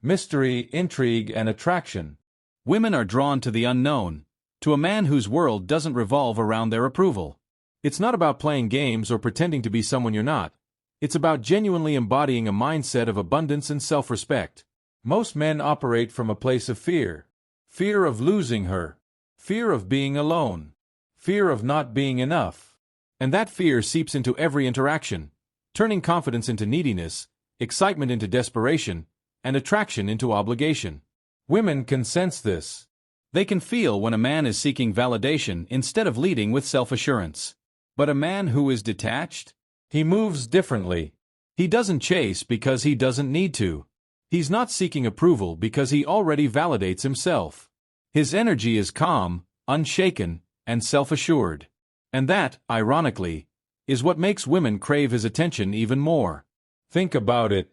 mystery, intrigue, and attraction. Women are drawn to the unknown, to a man whose world doesn't revolve around their approval. It's not about playing games or pretending to be someone you're not. It's about genuinely embodying a mindset of abundance and self-respect. Most men operate from a place of fear. Fear of losing her. Fear of being alone. Fear of not being enough. And that fear seeps into every interaction, turning confidence into neediness, excitement into desperation, and attraction into obligation. Women can sense this. They can feel when a man is seeking validation instead of leading with self-assurance. But a man who is detached? He moves differently. He doesn't chase because he doesn't need to. He's not seeking approval because he already validates himself. His energy is calm, unshaken, and self-assured. And that, ironically, is what makes women crave his attention even more. Think about it.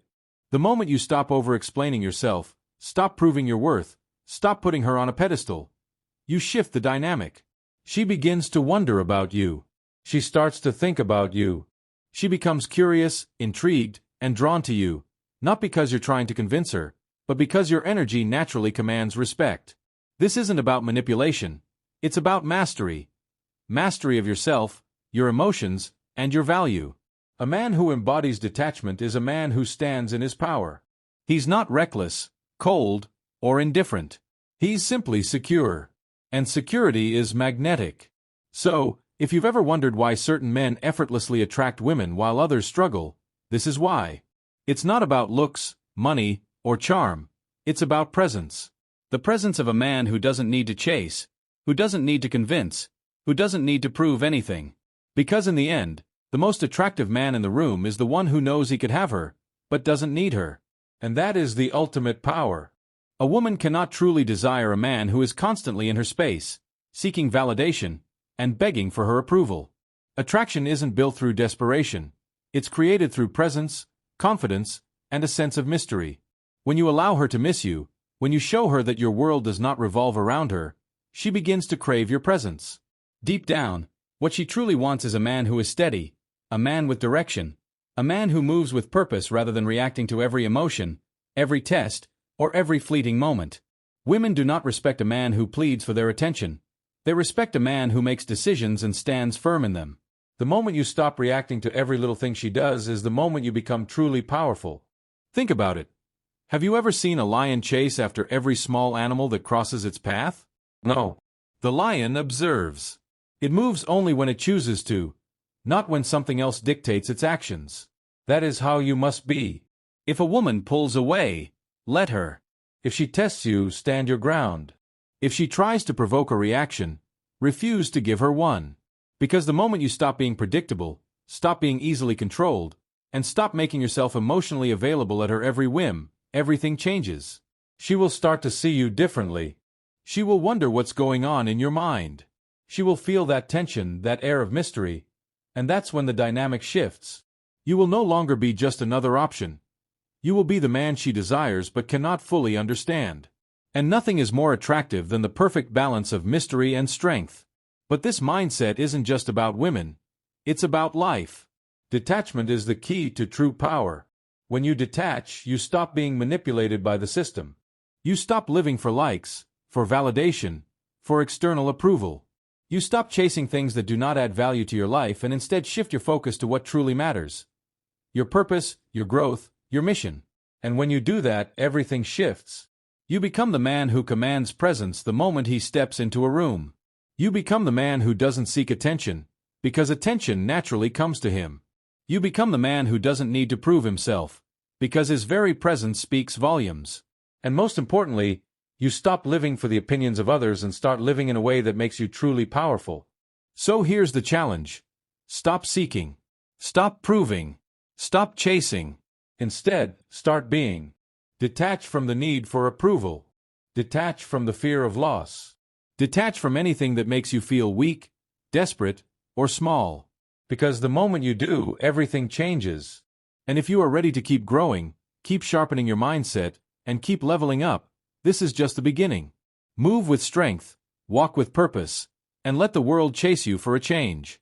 The moment you stop over-explaining yourself, stop proving your worth, stop putting her on a pedestal, you shift the dynamic. She begins to wonder about you. She starts to think about you. She becomes curious, intrigued, and drawn to you, not because you're trying to convince her, but because your energy naturally commands respect. This isn't about manipulation. It's about mastery. Mastery of yourself, your emotions, and your value. A man who embodies detachment is a man who stands in his power. He's not reckless, cold, or indifferent. He's simply secure. And security is magnetic. So, if you've ever wondered why certain men effortlessly attract women while others struggle, this is why. It's not about looks, money, or charm. It's about presence. The presence of a man who doesn't need to chase, who doesn't need to convince, who doesn't need to prove anything. Because in the end, the most attractive man in the room is the one who knows he could have her, but doesn't need her. And that is the ultimate power. A woman cannot truly desire a man who is constantly in her space, seeking validation, and begging for her approval. Attraction isn't built through desperation. It's created through presence, confidence, and a sense of mystery. When you allow her to miss you, when you show her that your world does not revolve around her, she begins to crave your presence. Deep down, what she truly wants is a man who is steady, a man with direction, a man who moves with purpose rather than reacting to every emotion, every test, or every fleeting moment. Women do not respect a man who pleads for their attention. They respect a man who makes decisions and stands firm in them. The moment you stop reacting to every little thing she does is the moment you become truly powerful. Think about it. Have you ever seen a lion chase after every small animal that crosses its path? No. The lion observes. It moves only when it chooses to, not when something else dictates its actions. That is how you must be. If a woman pulls away, let her. If she tests you, stand your ground. If she tries to provoke a reaction, refuse to give her one. Because the moment you stop being predictable, stop being easily controlled, and stop making yourself emotionally available at her every whim, everything changes. She will start to see you differently. She will wonder what's going on in your mind. She will feel that tension, that air of mystery, and that's when the dynamic shifts. You will no longer be just another option. You will be the man she desires but cannot fully understand. And nothing is more attractive than the perfect balance of mystery and strength. But this mindset isn't just about women. It's about life. Detachment is the key to true power. When you detach, you stop being manipulated by the system. You stop living for likes, for validation, for external approval. You stop chasing things that do not add value to your life and instead shift your focus to what truly matters. Your purpose, your growth, your mission. And when you do that, everything shifts. You become the man who commands presence the moment he steps into a room. You become the man who doesn't seek attention, because attention naturally comes to him. You become the man who doesn't need to prove himself, because his very presence speaks volumes. And most importantly, you stop living for the opinions of others and start living in a way that makes you truly powerful. So here's the challenge. Stop seeking. Stop proving. Stop chasing. Instead, start being. Detach from the need for approval. Detach from the fear of loss. Detach from anything that makes you feel weak, desperate, or small. Because the moment you do, everything changes. And if you are ready to keep growing, keep sharpening your mindset, and keep leveling up, this is just the beginning. Move with strength, walk with purpose, and let the world chase you for a change.